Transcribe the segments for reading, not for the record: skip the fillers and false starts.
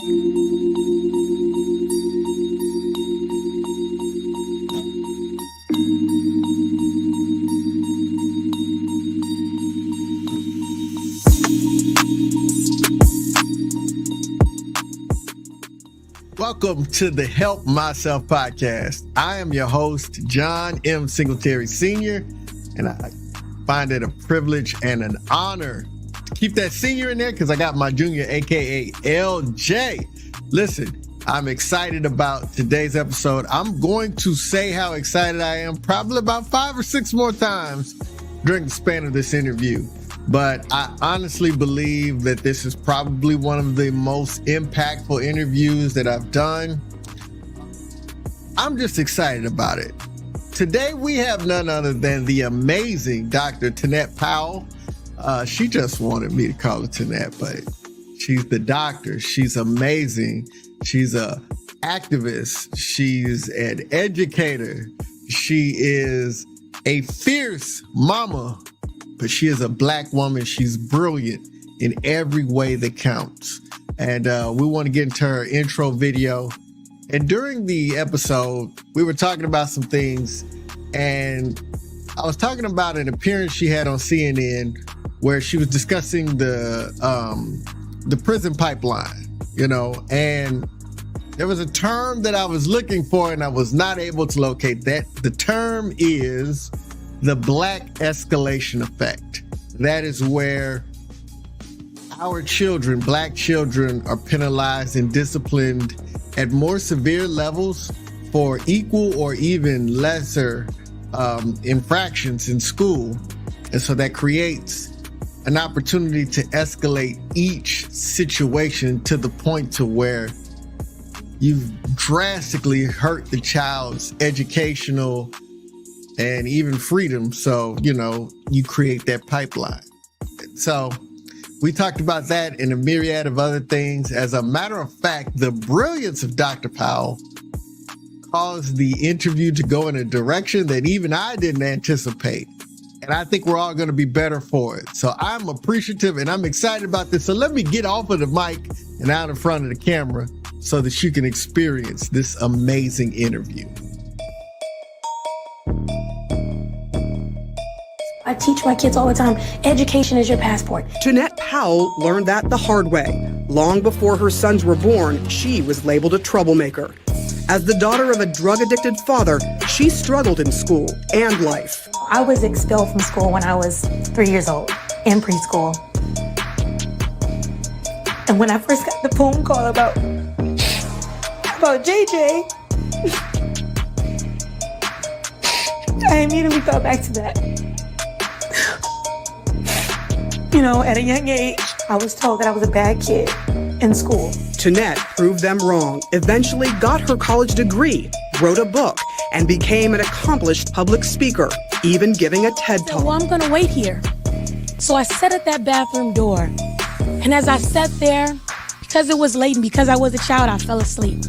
Welcome to the Help Myself podcast. I am your host, Jon M. Singletary Sr., and I find it a privilege and an honor to keep that senior in there because I got my junior, aka LJ. Listen, I'm excited about today's episode. I'm going to say how excited I am probably about 5 or 6 more times during the span of this interview. But I honestly believe that this is probably one of the most impactful interviews that I've done. I'm just excited about it. Today, we have none other than the amazing Dr. Tunette Powell. She just wanted me to call her Tunette, but she's the doctor. She's amazing. She's an activist. She's an educator. She is a fierce mama. But she is a Black woman. She's brilliant in every way that counts. And we want to get into her intro video. And during the episode, we were talking about some things. And I was talking about an appearance she had on CNN where she was discussing the prison pipeline, you know, and there was a term that I was looking for and I was not able to locate that. The term is the Black escalation effect. That is where our children, Black children, are penalized and disciplined at more severe levels for equal or even lesser infractions in school. And so that creates an opportunity to escalate each situation to the point to where you've drastically hurt the child's educational and even freedom. So, you know, you create that pipeline. So we talked about that and a myriad of other things. As a matter of fact, the brilliance of Dr. Powell caused the interview to go in a direction that even I didn't anticipate. And I think we're all going to be better for it. So I'm appreciative and I'm excited about this. So let me get off of the mic and out in front of the camera so that you can experience this amazing interview. I teach my kids all the time, education is your passport. Tunette Powell learned that the hard way. Long before her sons were born, she was labeled a troublemaker. As the daughter of a drug-addicted father, she struggled in school and life. I was expelled from school when I was 3 years old, in preschool. And when I first got the phone call about JJ, I immediately thought back to that. You know, at a young age, I was told that I was a bad kid in school. Tunette proved them wrong, eventually got her college degree, wrote a book, and became an accomplished public speaker, even giving a TED Talk. Well, I'm gonna wait here. So I sat at that bathroom door. And as I sat there, because it was late and because I was a child, I fell asleep.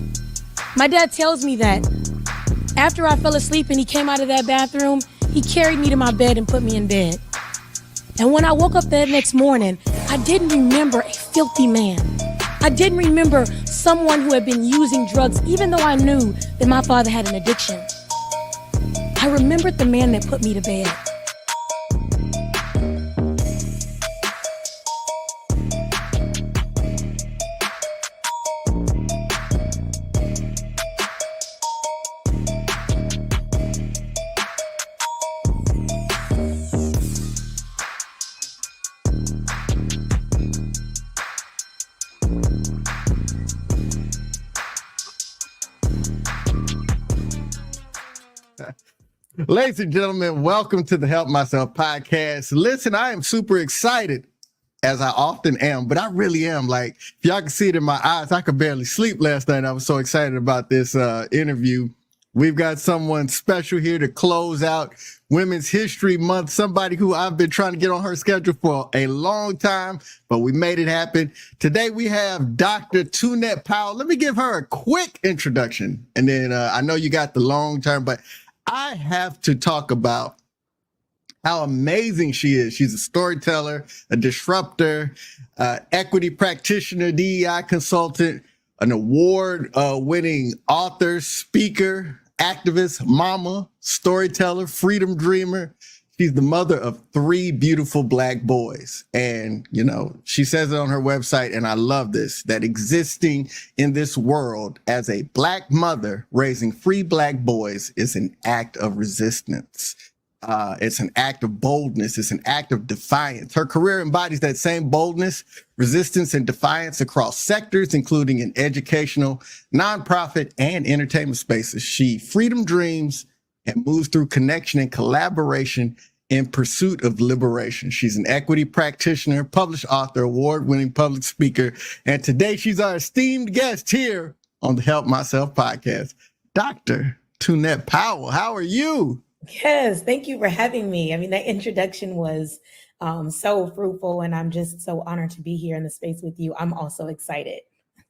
My dad tells me that after I fell asleep and he came out of that bathroom, he carried me to my bed and put me in bed. And when I woke up that next morning, I didn't remember a filthy man. I didn't remember someone who had been using drugs, even though I knew that my father had an addiction. I remembered the man that put me to bed. Ladies and gentlemen, welcome to the Help Myself podcast. Listen, I am super excited, as I often am, but I really am. Like, if y'all can see it in my eyes, I could barely sleep last night. I was so excited about this interview. We've got someone special here to close out Women's History Month, somebody who I've been trying to get on her schedule for a long time, but we made it happen. Today we have Dr. Tunette Powell. Let me give her a quick introduction, and then I know you got the long term, but I have to talk about how amazing she is. She's a storyteller, a disruptor, equity practitioner, DEI consultant, an award-winning author, speaker, activist, mama, storyteller, freedom dreamer. She's the mother of 3 beautiful Black boys. And, you know, she says it on her website, and I love this, that existing in this world as a Black mother raising 3 Black boys is an act of resistance. It's an act of boldness. It's an act of defiance. Her career embodies that same boldness, resistance, and defiance across sectors, including in educational, nonprofit, and entertainment spaces. She freedom dreams and moves through connection and collaboration in pursuit of liberation. She's an equity practitioner, published author, award-winning public speaker, and today she's our esteemed guest here on the Help Myself podcast, Dr. Tunette Powell. How are you? Yes, thank you for having me. I mean, that introduction was so fruitful, and I'm just so honored to be here in the space with you. I'm also excited.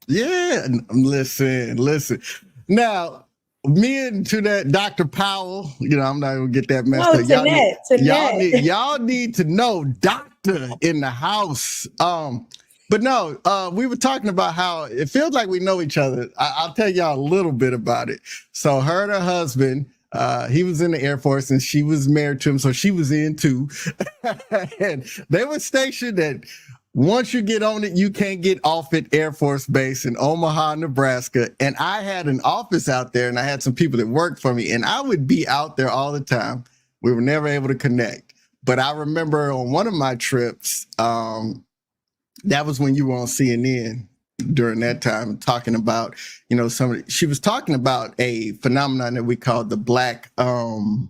Yeah, listen. Now, me and Tunette, Dr. Powell, you know, I'm not gonna get that messed up. Tunette. Y'all need to know doctor in the house. But no, we were talking about how it feels like we know each other. I'll tell y'all a little bit about it. So her and her husband, he was in the Air Force and she was married to him, so she was in too. And they were stationed at, once you get on it, you can't get off at Air Force Base in Omaha, Nebraska. And I had an office out there and I had some people that worked for me, and I would be out there all the time. We were never able to connect. But I remember on one of my trips, that was when you were on CNN during that time, talking about, you know, she was talking about a phenomenon that we called the Black, I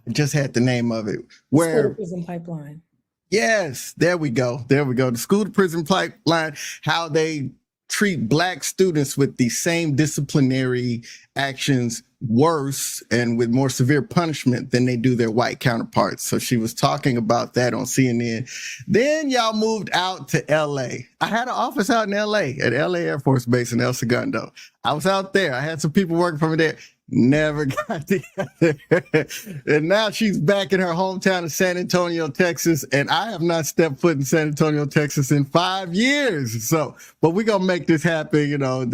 just had the name of it, where School to prison pipeline. Yes, there we go. The school to prison pipeline, how they treat Black students with the same disciplinary actions worse and with more severe punishment than they do their white counterparts. So she was talking about that on CNN. Then y'all moved out to LA. I had an office out in LA at LA Air Force Base in El Segundo. I was out there. I had some people working for me there. Never got together. And now she's back in her hometown of San Antonio, Texas. And I have not stepped foot in San Antonio, Texas in 5 years. So, but we're going to make this happen. You know,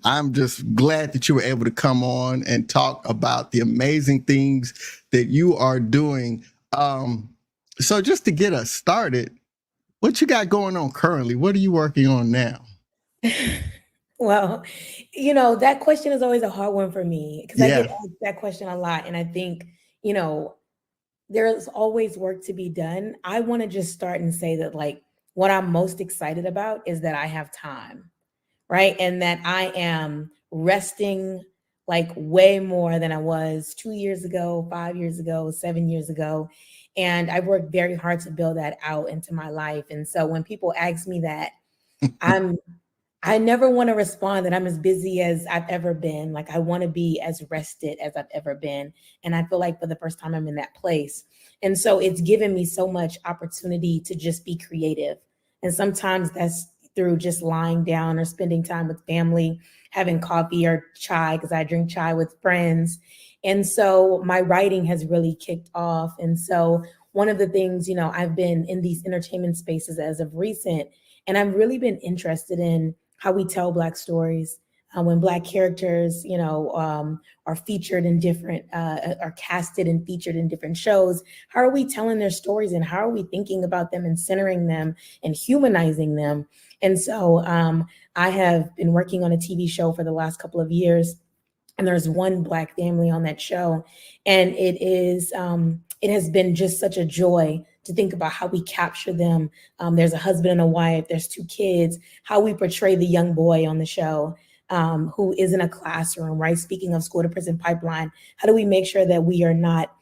I'm just glad that you were able to come on and talk about the amazing things that you are doing. So just to get us started, what you got going on currently? What are you working on now? Well, you know, that question is always a hard one for me because I get asked that question a lot. And I think, you know, there's always work to be done. I want to just start and say that, like, what I'm most excited about is that I have time, right? And that I am resting like way more than I was 2 years ago, 5 years ago, 7 years ago. And I've worked very hard to build that out into my life. And so when people ask me that, I never want to respond that I'm as busy as I've ever been. Like, I want to be as rested as I've ever been. And I feel like for the first time I'm in that place. And so it's given me so much opportunity to just be creative. And sometimes that's through just lying down or spending time with family, having coffee or chai, because I drink chai with friends. And so my writing has really kicked off. And so one of the things, you know, I've been in these entertainment spaces as of recent, and I've really been interested in how we tell Black stories, when Black characters, you know, are featured in different, are casted and featured in different shows. How are we telling their stories, and how are we thinking about them and centering them and humanizing them? And so I have been working on a TV show for the last couple of years, and there's one Black family on that show, and it has been just such a joy to think about how we capture them. There's a husband and a wife, there's 2 kids, how we portray the young boy on the show who is in a classroom, right? Speaking of school to prison pipeline, how do we make sure that we are not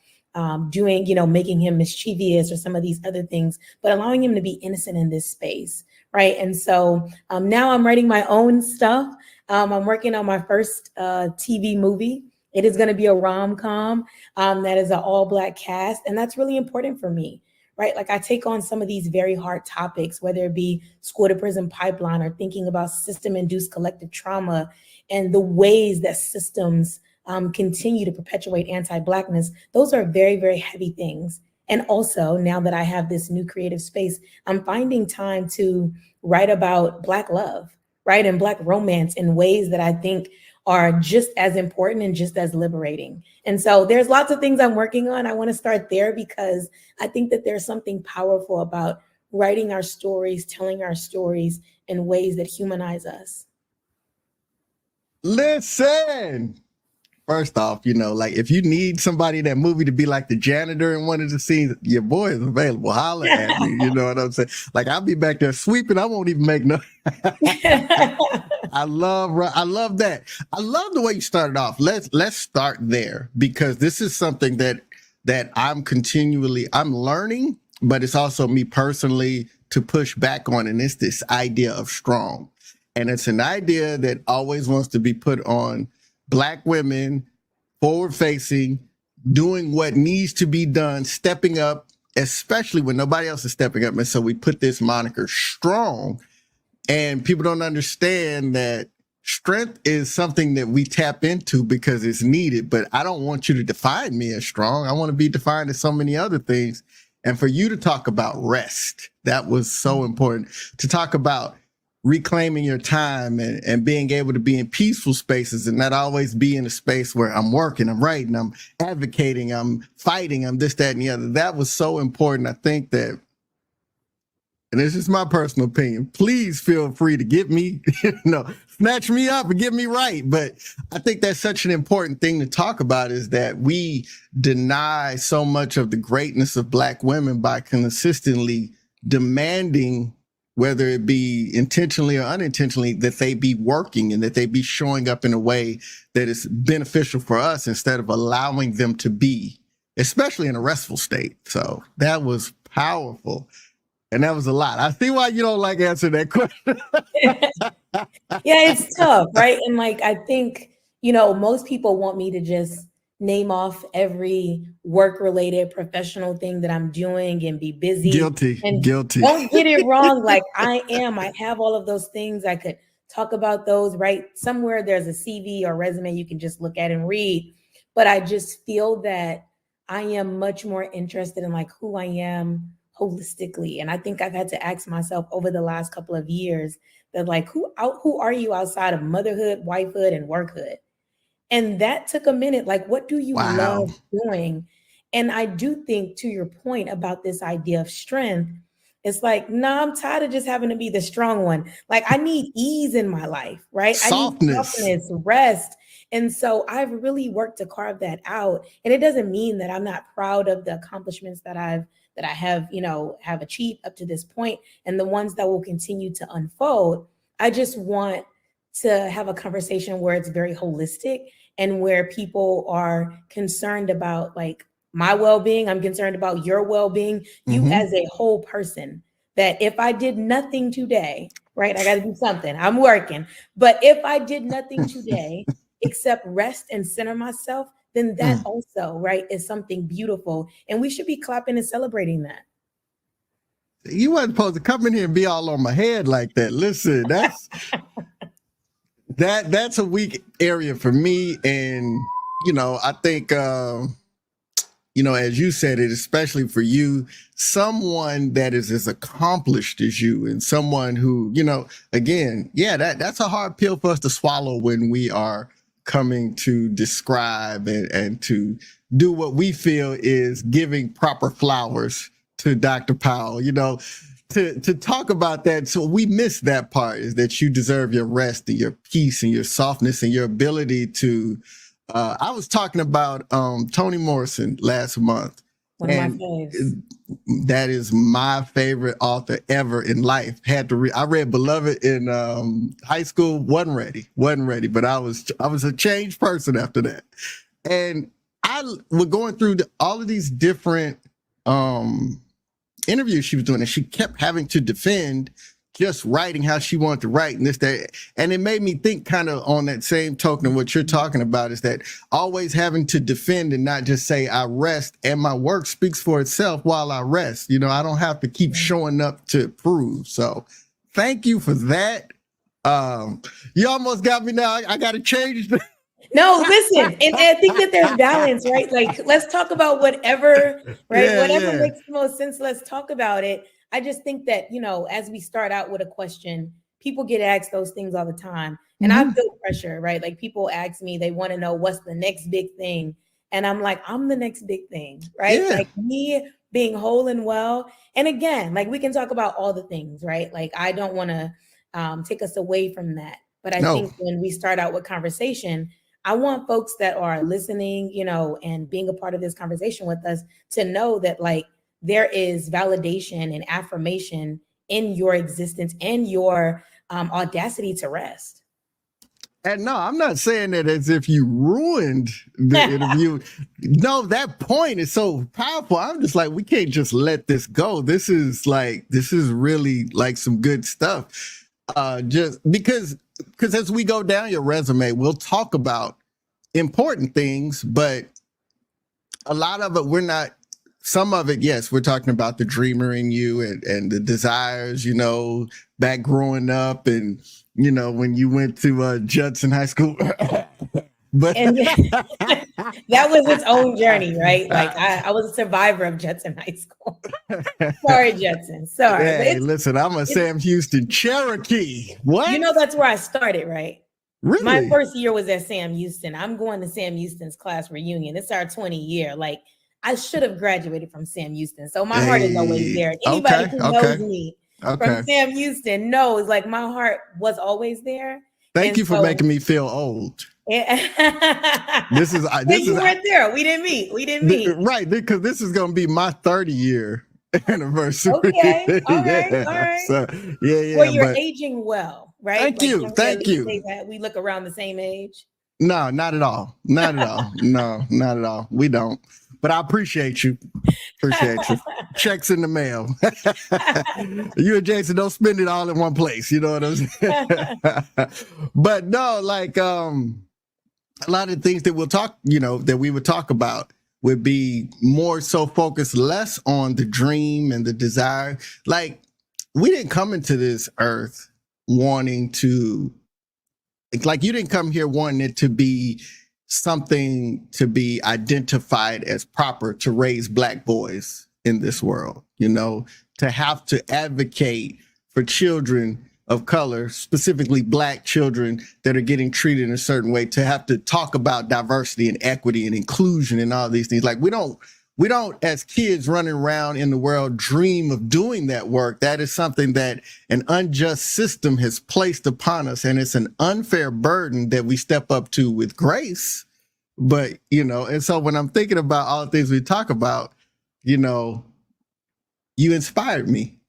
doing, you know, making him mischievous or some of these other things, but allowing him to be innocent in this space, right? And so now I'm writing my own stuff. I'm working on my first TV movie. It is going to be a rom-com that is an all-Black cast, and that's really important for me. Right? Like, I take on some of these very hard topics, whether it be school to prison pipeline or thinking about system-induced collective trauma and the ways that systems continue to perpetuate anti-Blackness. Those are very, very heavy things. And also, now that I have this new creative space, I'm finding time to write about Black love, right? And Black romance in ways that I think are just as important and just as liberating. And so there's lots of things I'm working on. I want to start there because I think that there's something powerful about writing our stories, telling our stories in ways that humanize us. Listen, first off, like if you need somebody in that movie to be like the janitor in one of the scenes, your boy is available. Holler at me. You know what I'm saying? Like I'll be back there sweeping. I won't even make no. I love that. I love the way you started off. Let's start there because this is something that I'm learning, but it's also me personally to push back on, and it's this idea of strong. And it's an idea that always wants to be put on Black women, forward facing, doing what needs to be done, stepping up, especially when nobody else is stepping up. And so we put this moniker strong, and people don't understand that strength is something that we tap into because it's needed. But I don't want you to define me as strong. I want to be defined as so many other things. And for you to talk about rest, that was so important. To talk about reclaiming your time and being able to be in peaceful spaces and not always be in a space where I'm working, I'm writing, I'm advocating, I'm fighting, I'm this, that, and the other. That was so important. I think that, and this is my personal opinion, please feel free to get me, snatch me up and get me right. But I think that's such an important thing to talk about is that we deny so much of the greatness of Black women by consistently demanding, whether it be intentionally or unintentionally, that they be working and that they be showing up in a way that is beneficial for us instead of allowing them to be, especially in a restful state. So that was powerful. And that was a lot. I see why you don't like answering that question. Yeah, it's tough, right? And I think, most people want me to just name off every work-related professional thing that I'm doing and be busy. Guilty. Don't get it wrong. I have all of those things. I could talk about those, right? Somewhere there's a CV or resume you can just look at and read. But I just feel that I am much more interested in who I am holistically. And I think I've had to ask myself over the last couple of years that who are you outside of motherhood, wifehood, and workhood? And that took a minute. What do you love doing? And I do think, to your point about this idea of strength, it's I'm tired of just having to be the strong one. I need ease in my life, right? Softness. I need softness, rest. And so I've really worked to carve that out. And it doesn't mean that I'm not proud of the accomplishments that I have achieved up to this point and the ones that will continue to unfold. I just want to have a conversation where it's very holistic and where people are concerned about my well-being. I'm concerned about your well-being, you as a whole person, that if I did nothing today, right? I got to do something. I'm working. But if I did nothing today except rest and center myself, then that also, right, is something beautiful. And we should be clapping and celebrating that. You wasn't supposed to come in here and be all on my head like that. Listen, that's a weak area for me. And, I think, as you said it, especially for you, someone that is as accomplished as you and someone who, again, that's a hard pill for us to swallow when we are coming to describe and to do what we feel is giving proper flowers to Dr. Powell, to talk about that. So we miss that part, is that you deserve your rest and your peace and your softness and your ability to, I was talking about Toni Morrison last month. One of my faves. That is my favorite author ever in life. I read Beloved in high school. Wasn't ready, but I was a changed person after that. And I was going through all of these different interviews she was doing, and she kept having to defend just writing how she wanted to write and this, that. And it made me think kind of on that same token of what you're talking about, is that always having to defend and not just say I rest and my work speaks for itself while I rest. I don't have to keep showing up to prove. So thank you for that. You almost got me now. I got to change the. No, listen, and I think that there's balance, right? Let's talk about whatever, right? Whatever makes the most sense. Let's talk about it. I just think that, as we start out with a question, people get asked those things all the time. And I feel pressure, right? Like people ask me, they want to know what's the next big thing. And I'm like, I'm the next big thing, right? Yeah. Like me being whole and well. And again, like we can talk about all the things, right? Like I don't want to take us away from that. But I think when we start out with conversation, I want folks that are listening, you know, and being a part of this conversation with us to know that like there is validation and affirmation in your existence and your audacity to rest. And no, I'm not saying that as if you ruined the interview. No, that point is so powerful. I'm just like, we can't just let this go. This is really like some good stuff. Just because as we go down your resume, we'll talk about important things, but a lot of it, some of it, yes, we're talking about the dreamer in you and the desires, you know, back growing up and, you know, when you went to Judson High School. But that was its own journey, right? Like I was a survivor of Judson High School. Sorry, Judson. Sorry. Hey, listen, I'm a Sam Houston Cherokee. What? You know, that's where I started, right? Really? My first year was at Sam Houston. I'm going to Sam Houston's class reunion. It's our 20 year. Like I should have graduated from Sam Houston. So my heart is always there. Anybody who knows me from Sam Houston knows like my heart was always there. Thank you for making me feel old. This is you weren't there. We didn't meet. Right, because this is going to be my 30-year anniversary. Okay, all right. So, yeah. Well, you're aging well, right? Thank you. Say that we look around the same age. No, not at all. Not at all. No, not at all. We don't. But I appreciate you. Checks in the mail. You and Jason don't spend it all in one place. You know what I'm saying? But no, like a lot of things that we'll talk, you know, that we would talk about would be more so focused less on the dream and the desire. Like we didn't come into this earth wanting to, like you didn't come here wanting it to be something to be identified as proper to raise Black boys in this world, you know, to have to advocate for children of color, specifically Black children that are getting treated in a certain way, to have to talk about diversity and equity and inclusion and all these things. Like we don't as kids running around in the world dream of doing that work. That is something that an unjust system has placed upon us. And it's an unfair burden that we step up to with grace. But, you know, and so when I'm thinking about all the things we talk about, you know, you inspired me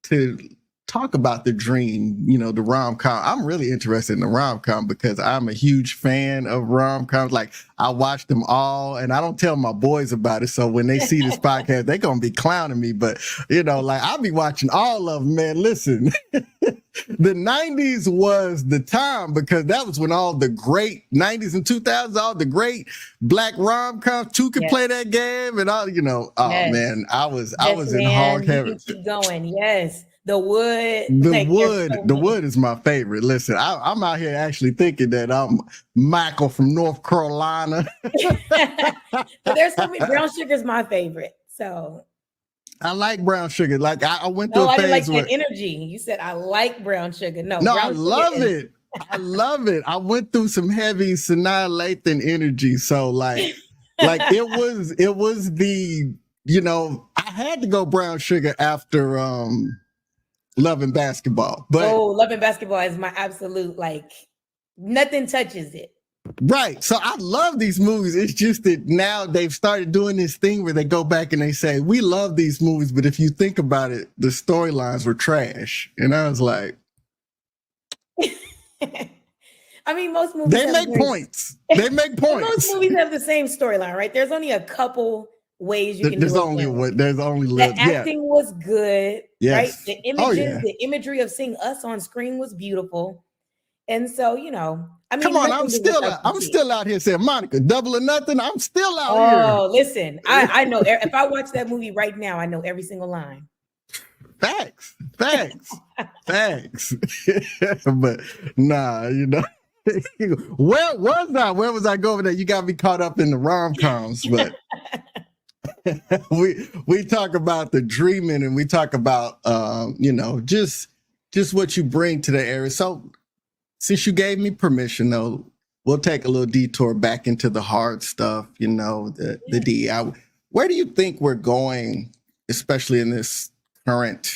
to talk about the dream, you know, the rom-com. I'm really interested in the rom-com because I'm a huge fan of rom-coms. Like I watch them all and I don't tell my boys about it. So when they see this podcast, they're going to be clowning me. But, you know, like I'll be watching all of them, man. Listen, the 90s was the time because that was when all the great 90s and 2000s, all the great Black rom-coms, Two Can Play That Game and all, you know, man, I was in hog heaven. Keep going. Yes. The Wood. The Wood is my favorite. Listen, I'm out here actually thinking that I'm Michael from North Carolina. But there's so many. Brown Sugar's my favorite. So I like Brown Sugar. Like I went through a phase. I didn't like that energy. You said I like Brown Sugar. No, I love it. I love it. I went through some heavy Sanaa Lathan energy. So like it was the, you know, I had to go Brown Sugar after Love and Basketball. But Love and Basketball is my absolute, like, nothing touches it. Right. So I love these movies. It's just that now they've started doing this thing where they go back and they say, we love these movies, but if you think about it, the storylines were trash. And I was like, I mean, most movies They make points. Most movies have the same storyline, right? There's only a couple ways you can there's do only it. what there's only the acting was good, yes. right? The images, the imagery of seeing us on screen was beautiful. And so, you know, I mean, come on, I'm still out here saying, Monica, Double or Nothing. I'm still out here. Oh, listen, I know if I watch that movie right now, I know every single line. Facts. But nah, you know, where was I going there? You got me caught up in the rom-coms, but we talk about the dreaming and we talk about you know, just just what you bring to the area. So since you gave me permission, though, we'll take a little detour back into the hard stuff, the DEI. Where do you think we're going, especially in this current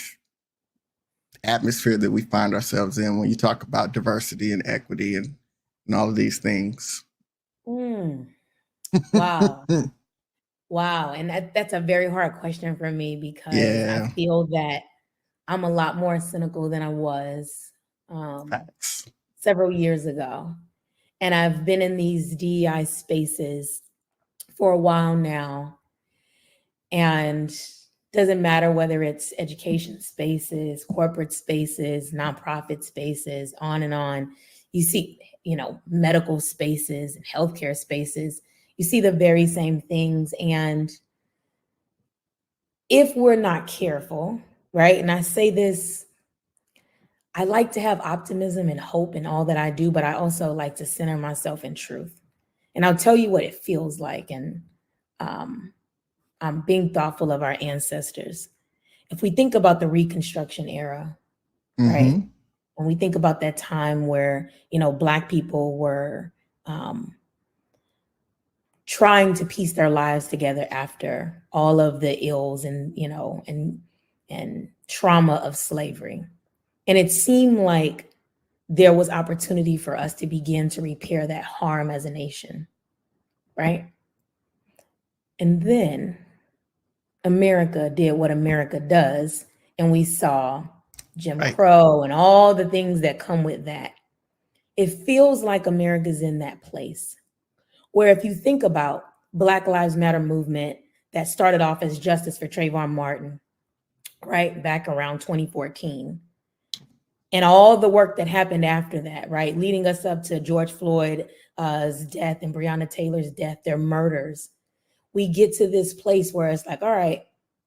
atmosphere that we find ourselves in when you talk about diversity and equity and all of these things? Wow. Wow. And that's a very hard question for me because I feel that I'm a lot more cynical than I was several years ago. And I've been in these DEI spaces for a while now. And doesn't matter whether it's education spaces, corporate spaces, nonprofit spaces, on and on. You see, medical spaces and healthcare spaces, you see the very same things. And if we're not careful, right? And I say this, I like to have optimism and hope in all that I do, but I also like to center myself in truth. And I'll tell you what it feels like. And I'm being thoughtful of our ancestors. If we think about the Reconstruction era, right? When we think about that time where, Black people were trying to piece their lives together after all of the ills and, and trauma of slavery. And it seemed like there was opportunity for us to begin to repair that harm as a nation, right? And then America did what America does, and we saw Jim Crow and all the things that come with that. It feels like America's in that place where if you think about Black Lives Matter movement that started off as justice for Trayvon Martin, right, back around 2014, and all the work that happened after that, right, leading us up to George Floyd's death and Breonna Taylor's death, their murders. We get to this place where it's like, all right,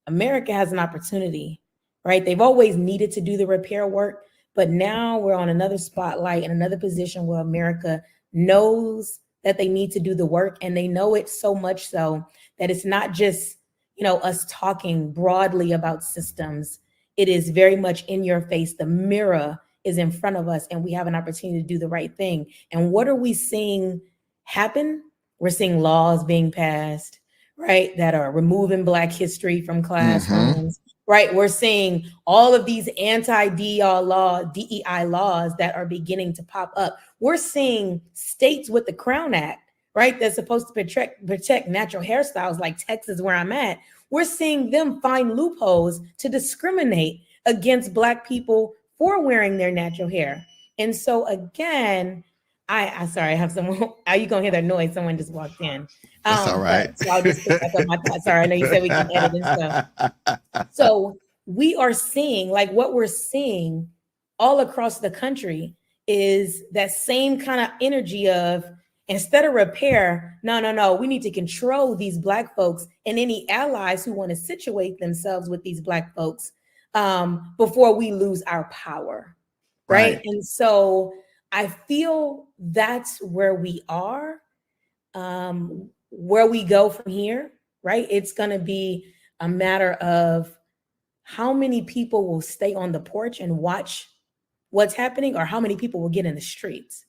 America has an opportunity, right? They've always needed to do the repair work, but now we're on another spotlight and another position where America knows that they need to do the work, and they know it so much so that it's not just, us talking broadly about systems. It is very much in your face. The mirror is in front of us, and we have an opportunity to do the right thing. And what are we seeing happen? We're seeing laws being passed, right, that are removing Black history from classrooms, right? We're seeing all of these anti-DEI laws that are beginning to pop up. We're seeing states with the Crown Act, right, that's supposed to protect natural hairstyles like Texas, where I'm at. We're seeing them find loopholes to discriminate against Black people for wearing their natural hair. And so again, sorry, I have someone, are you gonna hear that noise? Someone just walked in. That's all right. So I'll just pick back up my thoughts. Sorry, I know you said we can edit and stuff. So we are seeing, like what we're seeing all across the country is that same kind of energy of, instead of repair, no, we need to control these Black folks and any allies who want to situate themselves with these Black folks before we lose our power, right? And so I feel that's where we are, where we go from here, right? It's going to be a matter of how many people will stay on the porch and watch what's happening, or how many people will get in the streets.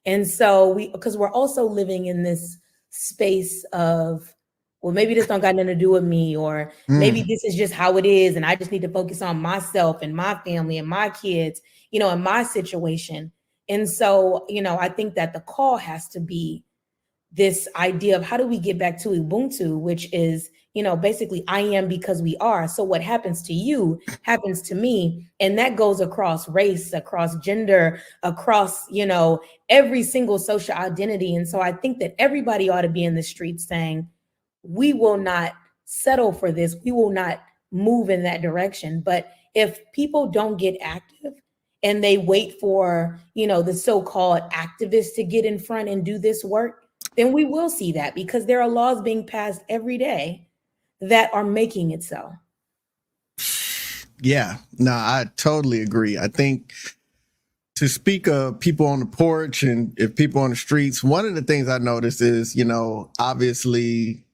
And so because we're also living in this space of, well, maybe this don't got nothing to do with me, or maybe this is just how it is, and I just need to focus on myself and my family and my kids, and my situation. And so, I think that the call has to be this idea of how do we get back to Ubuntu, which is, basically I am because we are. So what happens to you happens to me. And that goes across race, across gender, across, every single social identity. And so I think that everybody ought to be in the streets saying, we will not settle for this. We will not move in that direction. But if people don't get active and they wait for, the so-called activists to get in front and do this work, then we will see that, because there are laws being passed every day that are making it so. Yeah, no, I totally agree. I think to speak of people on the porch and if people on the streets, one of the things I noticed is, obviously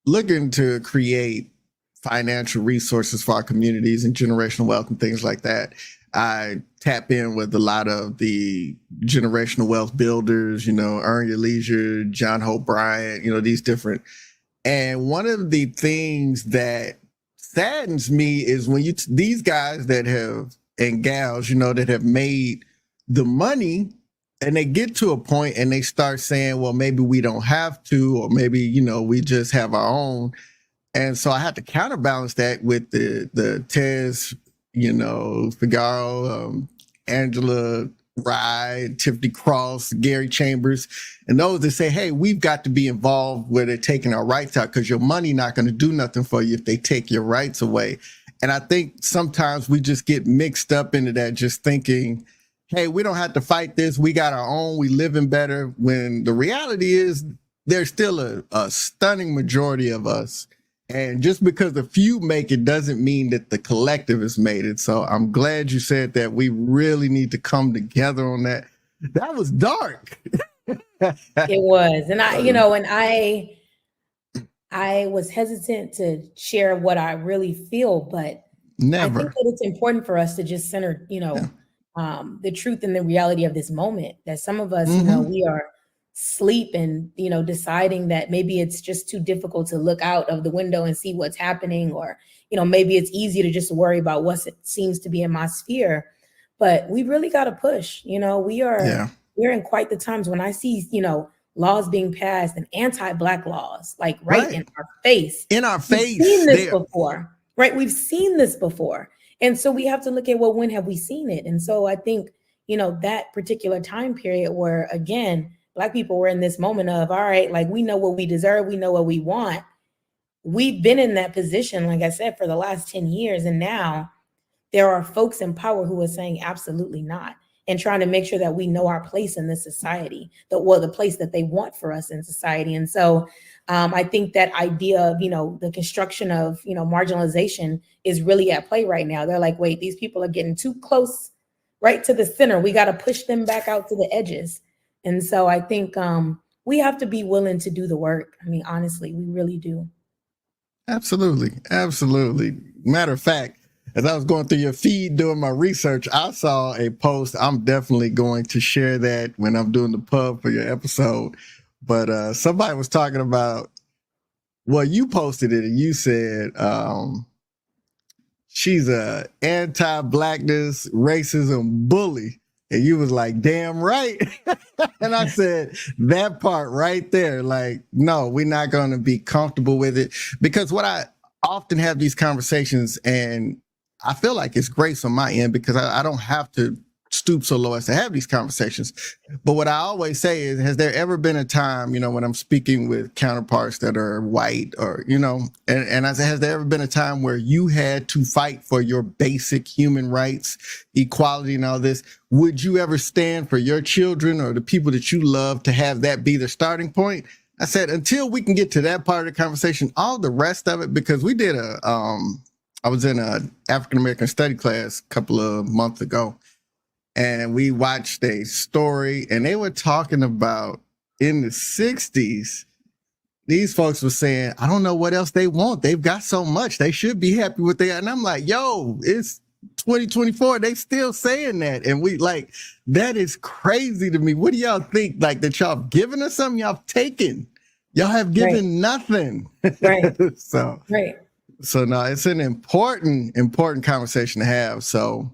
looking to create financial resources for our communities and generational wealth and things like that. I tap in with a lot of the generational wealth builders, Earn Your Leisure, John Hope Bryant, these different. And one of the things that saddens me is when these guys that have, and gals, that have made the money, and they get to a point and they start saying, well, maybe we don't have to, or maybe, we just have our own. And so I had to counterbalance that with the Tez, Figaro, Angela Rye, Tiffany Cross, Gary Chambers, and those that say, hey, we've got to be involved where they're taking our rights out, because your money not going to do nothing for you if they take your rights away. And I think sometimes we just get mixed up into that, just thinking, hey, we don't have to fight this. We got our own. We living better. When the reality is there's still a stunning majority of us. And just because a few make it doesn't mean that the collective has made it. So I'm glad you said that. We really need to come together on that. That was dark. It was. And I was hesitant to share what I really feel, but Never. I think that it's important for us to just center, the truth and the reality of this moment, that some of us, we are asleep and, deciding that maybe it's just too difficult to look out of the window and see what's happening, or, maybe it's easy to just worry about what seems to be in my sphere. But we really got to push, we're in quite the times when I see, laws being passed and anti-Black laws, like right in our face. In our face. We've seen this before, right? We've seen this before. And so we have to look at, well, when have we seen it? And so I think, that particular time period where, again, Black people were in this moment of, all right, like, we know what we deserve. We know what we want. We've been in that position, like I said, for the last 10 years. And now there are folks in power who are saying absolutely not, and trying to make sure that we know our place in this society, the place that they want for us in society. And so I think that idea of, the construction of, marginalization is really at play right now. They're like, wait, these people are getting too close, right to the center. We got to push them back out to the edges. And so I think we have to be willing to do the work. I mean, honestly, we really do. Absolutely. Absolutely. Matter of fact, as I was going through your feed doing my research, I saw a post. I'm definitely going to share that when I'm doing the pub for your episode. But somebody was talking about, well, you posted it and you said she's a anti-Blackness, racism bully. And you was like, damn right. And I said, that part right there, like, no, we're not going to be comfortable with it. Because what I often have these conversations, and I feel like it's grace on my end because I don't have to stoop so low as to have these conversations. But what I always say is, has there ever been a time, when I'm speaking with counterparts that are white or, and I say, has there ever been a time where you had to fight for your basic human rights, equality and all this? Would you ever stand for your children or the people that you love to have that be the starting point? I said, until we can get to that part of the conversation, all the rest of it, because we did I was in a African-American study class a couple of months ago. And we watched a story, and they were talking about in the 60s, these folks were saying, I don't know what else they want. They've got so much. They should be happy with that. And I'm like, yo, it's 2024. They still saying that. And we like, that is crazy to me. What do y'all think? Like, that y'all giving us something, y'all taken? Y'all have given nothing. Right. So no, it's an important conversation to have. So,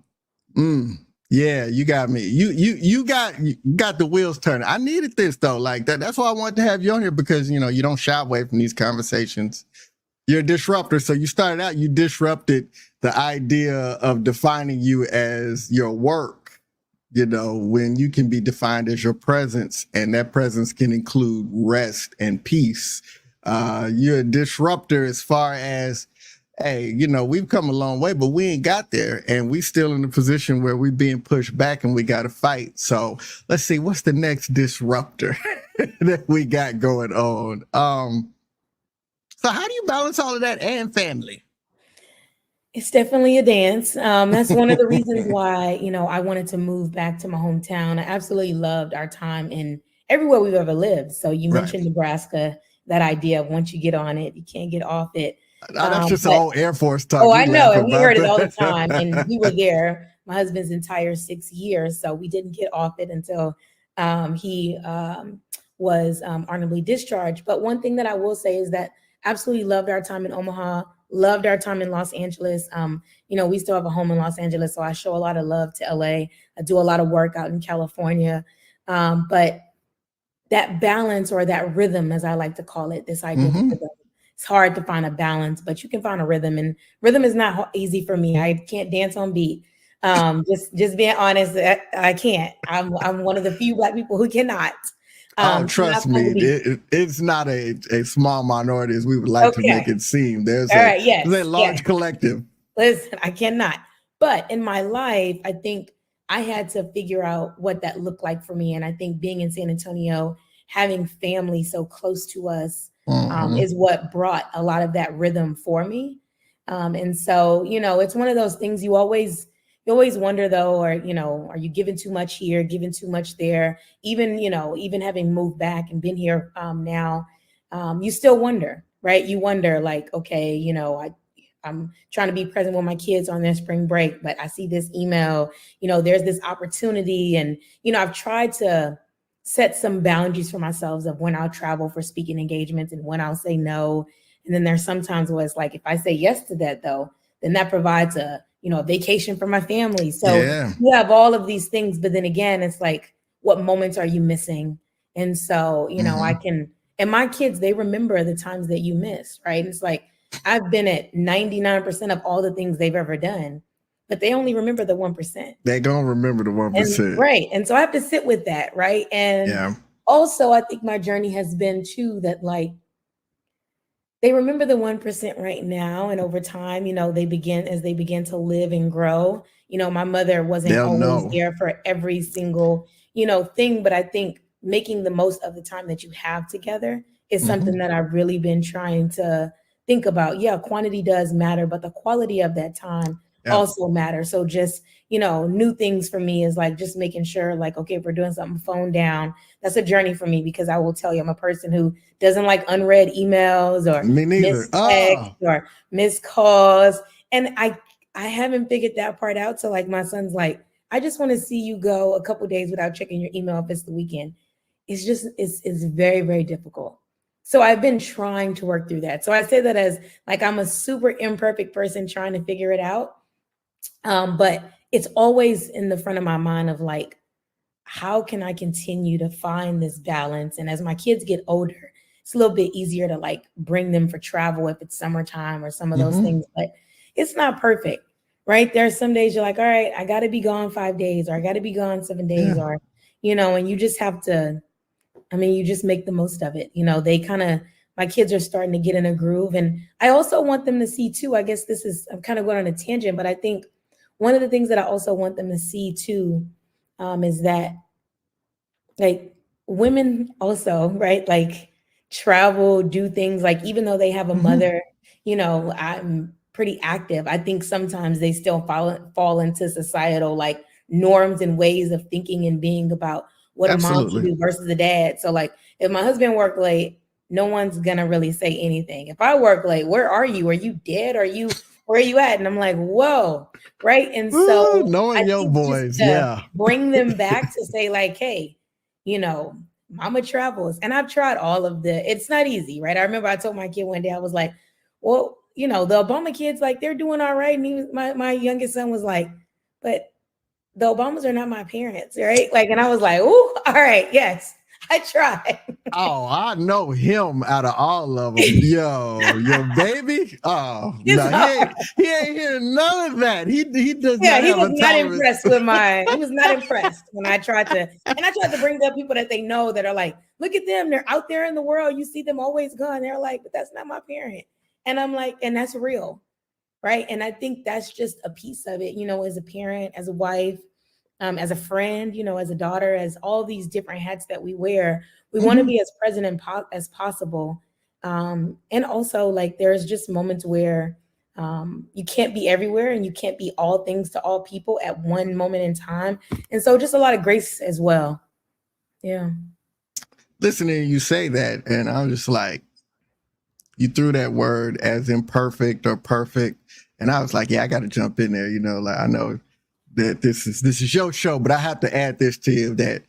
yeah, you got me. You got the wheels turning. I needed this though. Like that. That's why I wanted to have you on here, because you don't shy away from these conversations. You're a disruptor. So you started out, you disrupted the idea of defining you as your work, when you can be defined as your presence, and that presence can include rest and peace. You're a disruptor as far as, hey, we've come a long way, but we ain't got there. And we still in a position where we're being pushed back and we got to fight. So let's see, what's the next disruptor that we got going on? So how do you balance all of that and family? It's definitely a dance. That's one of the reasons why, I wanted to move back to my hometown. I absolutely loved our time in everywhere we've ever lived. So you mentioned Nebraska, that idea of once you get on it, you can't get off it. That's just an But old Air Force talk. oh, We I know, laugh and we about heard it that. all the time, and we were there my husband's entire 6 years, so we didn't get off it until he was honorably discharged. But one thing that I will say is that absolutely loved our time in Omaha, loved our time in Los Angeles. We still have a home in Los Angeles, so I show a lot of love to LA. I do a lot of work out in California, but that balance, or that rhythm, as I like to call it, this idea of rhythm. It's hard to find a balance, but you can find a rhythm, and rhythm is not easy for me. I can't dance on beat. Just being honest, I can't. I'm one of the few Black people who cannot. Trust me, it's not a small minority as we would like to make it seem. There's a large collective. Listen, I cannot. But in my life, I think I had to figure out what that looked like for me. And I think being in San Antonio, having family so close to us, is what brought a lot of that rhythm for me. And so, it's one of those things you always wonder though, or, are you giving too much here, giving too much there? Even having moved back and been here now, you still wonder, right? You wonder like, okay, I'm trying to be present with my kids on their spring break, but I see this email, there's this opportunity. And, I've tried to set some boundaries for myself of when I'll travel for speaking engagements and when I'll say no. And then there's sometimes where it's like, if I say yes to that though, then that provides a vacation for my family. So you have all of these things, but then again, it's like, what moments are you missing? And so, and my kids, they remember the times that you miss, right? And it's like, I've been at 99% of all the things they've ever done, but they only remember the 1%. They don't remember the 1%. Right. And so I have to sit with that. Right. And also I think my journey has been too, that like, they remember the 1% right now. And over time, they begin to live and grow. My mother wasn't always there for every single, thing, but I think making the most of the time that you have together is something that I've really been trying to think about. Yeah, quantity does matter, but the quality of that time also matters. So just, new things for me is like just making sure like, okay, if we're doing something, phone down. That's a journey for me, because I will tell you, I'm a person who doesn't like unread emails or missed texts or missed calls. And I haven't figured that part out. So like my son's like, I just want to see you go a couple of days without checking your email if it's the weekend. It's very, very difficult. So I've been trying to work through that. So I say that as like, I'm a super imperfect person trying to figure it out. But it's always in the front of my mind of like, how can I continue to find this balance? And as my kids get older, it's a little bit easier to like bring them for travel if it's summertime or some of those things, but it's not perfect, right? There are some days you're like, all right, I got to be gone 5 days, or I got to be gone 7 days, or, and you just have to, you just make the most of it. My kids are starting to get in a groove. And I also want them to see too, I guess I'm kind of going on a tangent, but I think one of the things that I also want them to see too, is that like women also, right? Like travel, do things like, even though they have a mother, I'm pretty active. I think sometimes they still fall into societal like norms and ways of thinking and being about what a mom should do versus a dad. So like if my husband worked late, no one's gonna really say anything. If I work late, where are you? Are you dead? Where are you at? And I'm like, whoa, right? And so knowing your boys, bring them back to say like, hey, mama travels. And I've tried all of it's not easy, right? I remember I told my kid one day, I was like, well, the Obama kids, like they're doing all right. And my youngest son was like, but the Obamas are not my parents, right? Like, and I was like, ooh, all right, yes, I tried. Oh, I know him out of all of them. Yo, your baby. Oh, no, he ain't hearing none of that. He does not. He was not impressed with He was not impressed when I tried to, and I tried to bring up people that they know that are like, look at them, they're out there in the world. You see them always gone. They're like, but that's not my parent. And I'm like, and that's real, right? And I think that's just a piece of it. As a parent, as a wife, as a friend, as a daughter, as all these different hats that we wear, we want to be as present as possible. And also like, there's just moments where you can't be everywhere and you can't be all things to all people at one moment in time. And so just a lot of grace as well. Yeah. Listening to you say that, and I'm just like, you threw that word as imperfect or perfect. And I was like, yeah, I got to jump in there. Like, I know that this is your show, but I have to add this to you, that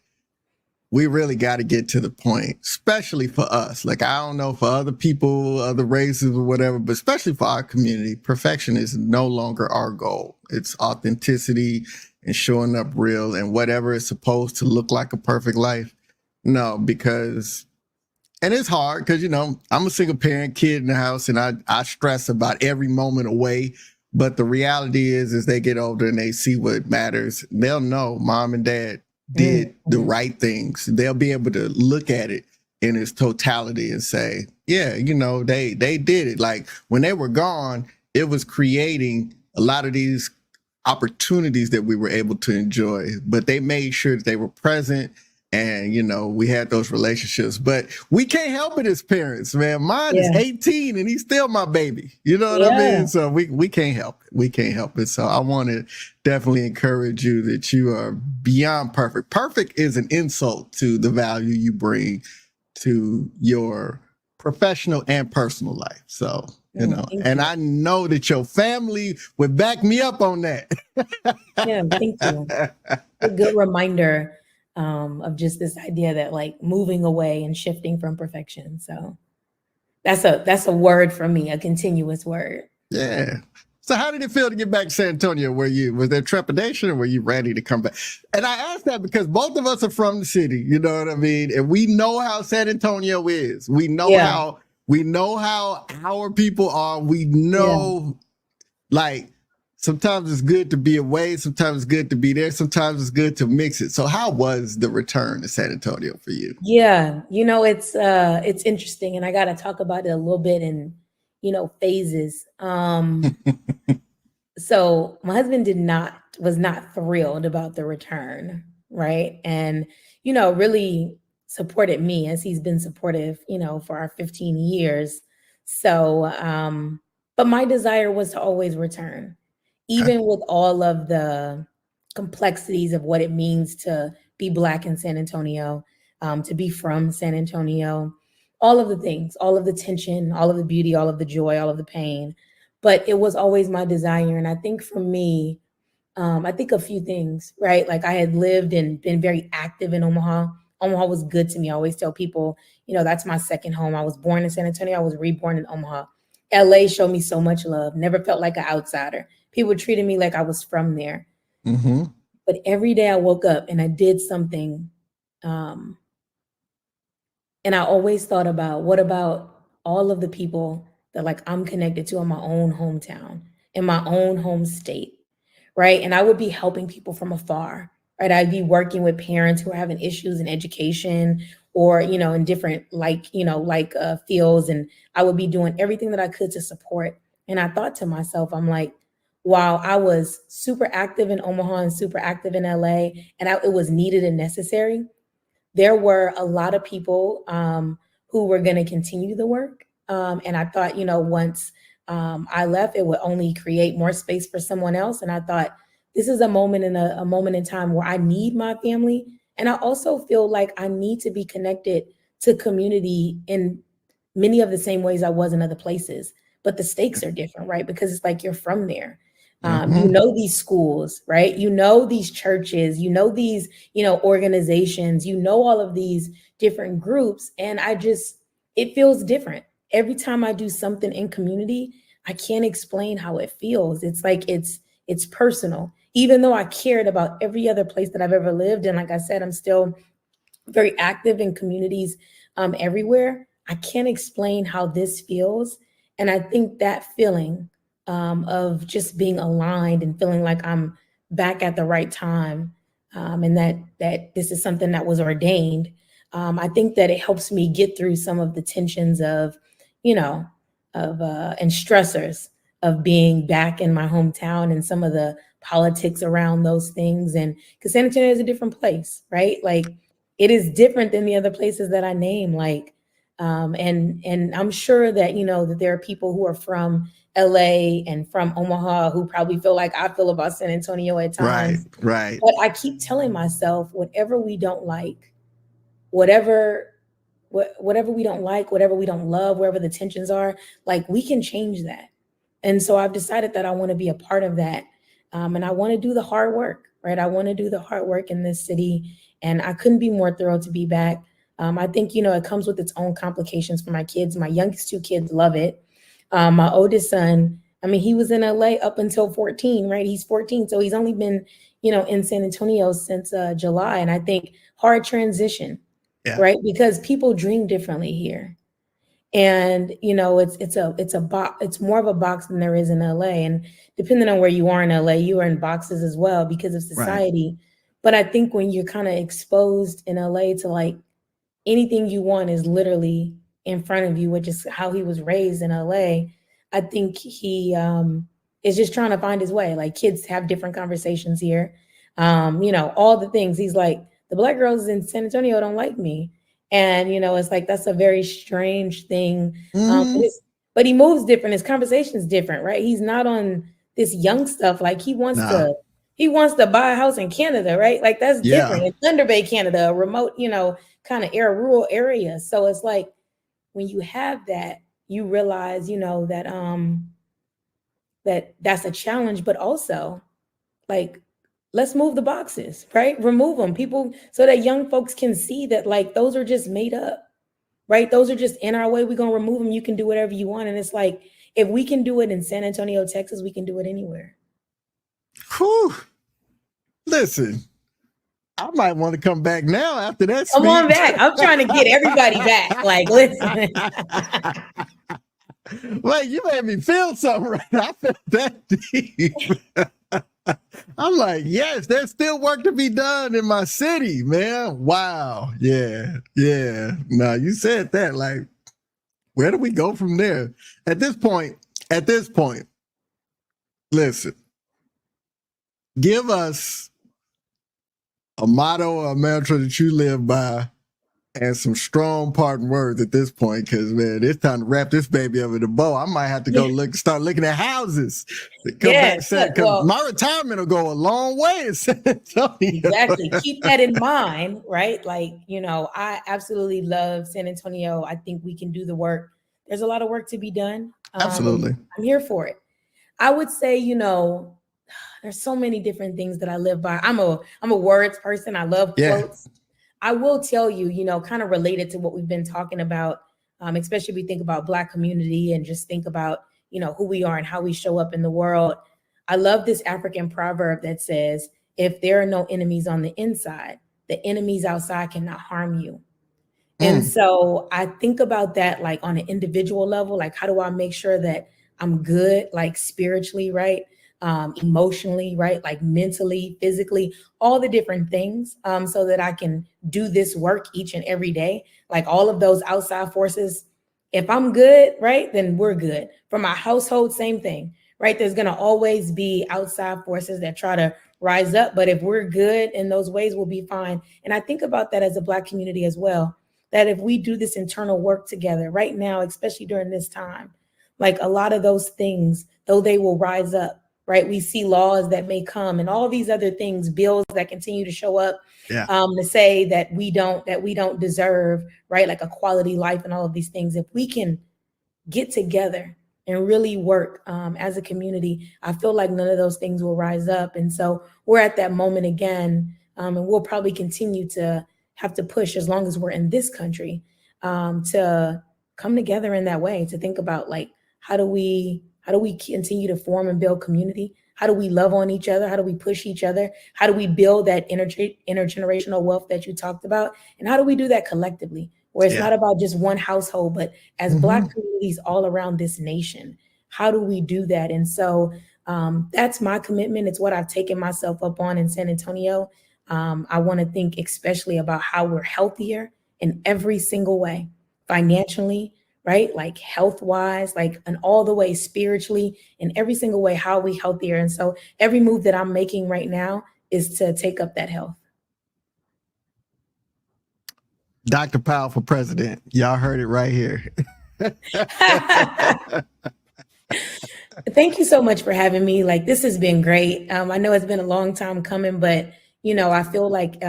we really got to get to the point, especially for us. Like, I don't know for other people, other races or whatever, but especially for our community, perfection is no longer our goal. It's authenticity and showing up real, and whatever is supposed to look like a perfect life. No, because, and it's hard because, I'm a single parent, kid in the house, and I stress about every moment away. But the reality is, as they get older and they see what matters, they'll know mom and dad did the right things. They'll be able to look at it in its totality and say, yeah, they did it. Like, when they were gone, it was creating a lot of these opportunities that we were able to enjoy, but they made sure that they were present. And, we had those relationships, but we can't help it as parents, man. Mine is 18 and he's still my baby. You know what I mean? So we can't help it. We can't help it. So I want to definitely encourage you that you are beyond perfect. Perfect is an insult to the value you bring to your professional and personal life. So, and I know that your family would back me up on that. Yeah, thank you. A good reminder of just this idea that, like, moving away and shifting from perfection. So that's a word for me, a continuous word. Yeah. So how did it feel to get back to San Antonio? Was there trepidation, or were you ready to come back? And I asked that because both of us are from the city, you know what I mean? And we know how San Antonio is. We know how our people are. We know, like, sometimes it's good to be away. Sometimes it's good to be there. Sometimes it's good to mix it. So how was the return to San Antonio for you? Yeah, it's interesting, and I got to talk about it a little bit in, phases. So my husband was not thrilled about the return, right? And, really supported me, as he's been supportive, for our 15 years. So, but my desire was to always return, even with all of the complexities of what it means to be Black in San Antonio, to be from San Antonio, all of the things, all of the tension, all of the beauty, all of the joy, all of the pain. But it was always my desire. And I think for me, I think a few things, right? Like, I had lived and been very active in Omaha. Omaha was good to me. I always tell people, that's my second home. I was born in San Antonio. I was reborn in Omaha. LA showed me so much love. Never felt like an outsider. People treated me like I was from there. Mm-hmm. But every day I woke up and I did something. And I always thought about, what about all of the people that, like, I'm connected to in my own hometown, in my own home state, right? And I would be helping people from afar, right? I'd be working with parents who are having issues in education or, in different, fields. And I would be doing everything that I could to support. And I thought to myself, I'm like, while I was super active in Omaha and super active in LA, and it was needed and necessary, there were a lot of people who were going to continue the work. And I thought, once I left, it would only create more space for someone else. And I thought, this is a moment in time where I need my family. And I also feel like I need to be connected to community in many of the same ways I was in other places. But the stakes are different, right? Because it's like, you're from there. These schools, right? These churches, these, organizations, all of these different groups. And it feels different. Every time I do something in community, I can't explain how it feels. It's like, it's personal, even though I cared about every other place that I've ever lived. And like I said, I'm still very active in communities everywhere. I can't explain how this feels. And I think that feeling of just being aligned and feeling like I'm back at the right time, and that this is something that was ordained. I think that it helps me get through some of the tensions of, and stressors of being back in my hometown and some of the politics around those things. And because San Antonio is a different place, right? Like, it is different than the other places that I name. Like, and I'm sure that, that there are people who are from LA and from Omaha who probably feel like I feel about San Antonio at times. Right. But I keep telling myself, whatever we don't like, whatever whatever we don't like, whatever we don't love, wherever the tensions are, like we can change that. And so I've decided that I want to be a part of that. And I want to do the hard work, right? I want to do the hard work in this city. And I couldn't be more thrilled to be back. I think, it comes with its own complications for my kids. My youngest two kids love it. My oldest son, he was in LA up until 14, right? He's 14. So he's only been, in San Antonio since July. And I think hard transition, right? Because people dream differently here. And, it's more of a box than there is in LA. And depending on where you are in LA, you are in boxes as well because of society. Right. But I think when you're kind of exposed in LA to like anything you want is literally in front of you, which is how he was raised in LA. I think he is just trying to find his way. Like kids have different conversations here. All the things. He's like, the Black girls in San Antonio don't like me. And, it's like, that's a very strange thing. But he moves different. His conversation is different, right? He's not on this young stuff. Like he wants to buy a house in Canada, right? Like that's different. In Thunder Bay, Canada, a remote, kind of rural area. So it's like when you have that, you realize, that that's a challenge, but also like, let's move the boxes, right? Remove them, people, so that young folks can see that like those are just made up, right? Those are just in our way. We're going to remove them. You can do whatever you want. And it's like, if we can do it in San Antonio, Texas, we can do it anywhere. Whew. Listen, I might want to come back now after that speech. Come on back. I'm trying to get everybody back. Like, listen. Wait, you made me feel something right now. I felt that deep. I'm like, yes, there's still work to be done in my city, man. Wow. Yeah. No, you said that. Like, where do we go from there? At this point, listen, give us a motto or a mantra that you live by and some strong parting words at this point, because, man, it's time to wrap this baby up in a bow. I might have to go start looking at houses. My retirement will go a long way in San Antonio. Exactly. Keep that in mind, right? Like, I absolutely love San Antonio. I think we can do the work. There's a lot of work to be done. Absolutely. I'm here for it. I would say, there's so many different things that I live by. I'm a words person. I love quotes. I will tell you, kind of related to what we've been talking about, especially if we think about Black community and just think about, who we are and how we show up in the world. I love this African proverb that says, if there are no enemies on the inside, the enemies outside cannot harm you. And so I think about that like on an individual level, like how do I make sure that I'm good, like spiritually, right? Emotionally, right? Like mentally, physically, all the different things, so that I can do this work each and every day. Like all of those outside forces, if I'm good, right, then we're good. For my household, same thing, right? There's going to always be outside forces that try to rise up. But if we're good in those ways, we'll be fine. And I think about that as a Black community as well, that if we do this internal work together right now, especially during this time, like a lot of those things, though they will rise up, right? We see laws that may come and all these other things, bills that continue to show up, to say that we don't deserve, right? Like a quality life and all of these things. If we can get together and really work as a community, I feel like none of those things will rise up. And so we're at that moment again, and we'll probably continue to have to push as long as we're in this country, to come together in that way, to think about like, how do we continue to form and build community? How do we love on each other? How do we push each other? How do we build that intergenerational wealth that you talked about? And how do we do that collectively, where it's not about just one household, but as Black communities all around this nation? How do we do that? And so that's my commitment. It's what I've taken myself up on in San Antonio. I want to think especially about how we're healthier in every single way, financially, right? Like health-wise, like in all the ways, spiritually, in every single way, how are we healthier? And so every move that I'm making right now is to take up that health. Dr. Powell for president. Y'all heard it right here. Thank you so much for having me. Like, this has been great. I know it's been a long time coming, but, I feel like,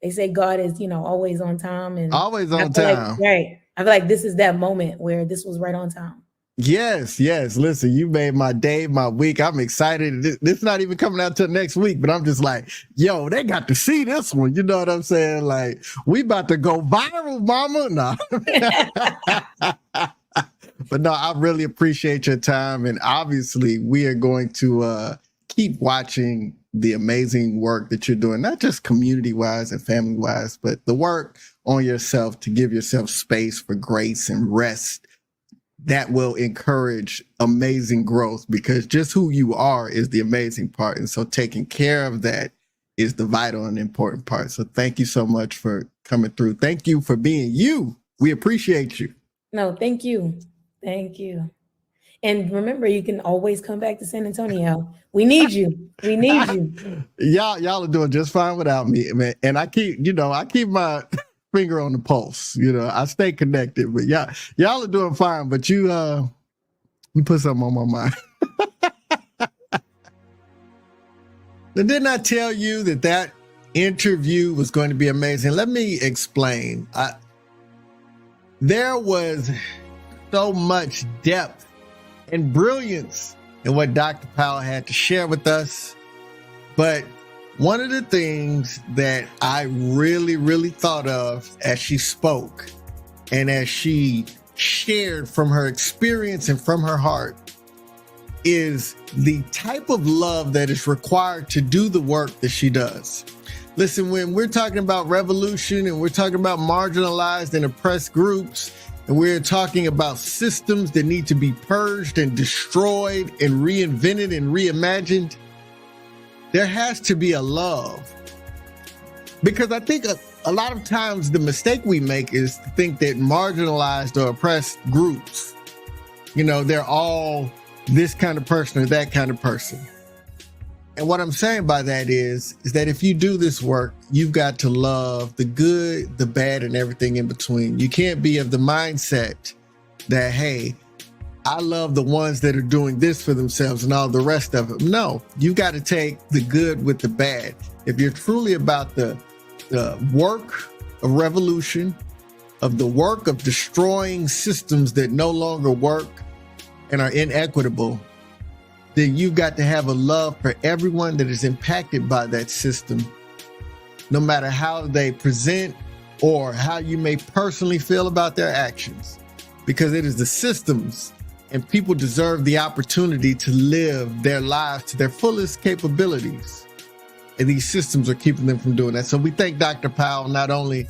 They say God is, always on time, and Always I on feel like, time. right. I feel like this is that moment where this was right on time. Yes. Listen, you made my day, my week. I'm excited. This not even coming out till next week, but I'm just like, yo, they got to see this one. You know what I'm saying? Like, we about to go viral, mama. Nah. But no, I really appreciate your time. And obviously we are going to keep watching the amazing work that you're doing, not just community wise and family wise, but the work on yourself to give yourself space for grace and rest that will encourage amazing growth, because just who you are is the amazing part. And so taking care of that is the vital and important part. So thank you so much for coming through. Thank you for being you. We appreciate you. No, thank you. Thank you. And remember, you can always come back to San Antonio. We need you. We need you. Y'all are doing just fine without me, man. And I keep my finger on the pulse. I stay connected, but y'all are doing fine. But you put something on my mind. And didn't I tell you that interview was going to be amazing? Let me explain. There was so much depth and brilliance in what Dr. Powell had to share with us. But one of the things that I really, really thought of as she spoke and as she shared from her experience and from her heart is the type of love that is required to do the work that she does. Listen, when we're talking about revolution and we're talking about marginalized and oppressed groups, and we're talking about systems that need to be purged and destroyed and reinvented and reimagined, there has to be a love. Because I think a lot of times the mistake we make is to think that marginalized or oppressed groups, they're all this kind of person or that kind of person. And what I'm saying by that is that if you do this work, you've got to love the good, the bad, and everything in between. You can't be of the mindset that, hey, I love the ones that are doing this for themselves and all the rest of them. No, you got to take the good with the bad. If you're truly about the work of revolution, of the work of destroying systems that no longer work and are inequitable, then you've got to have a love for everyone that is impacted by that system, no matter how they present or how you may personally feel about their actions, because it is the systems, and people deserve the opportunity to live their lives to their fullest capabilities. And these systems are keeping them from doing that. So we thank Dr. Powell not only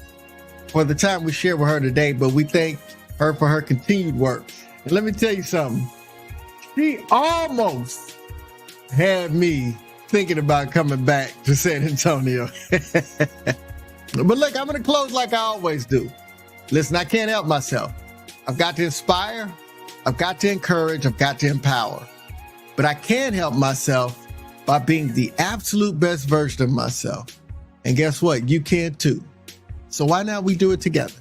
for the time we shared with her today, but we thank her for her continued work. And let me tell you something. She almost had me thinking about coming back to San Antonio. But look, I'm going to close like I always do. Listen, I can't help myself. I've got to inspire. I've got to encourage. I've got to empower. But I can help myself by being the absolute best version of myself. And guess what? You can too. So why not we do it together?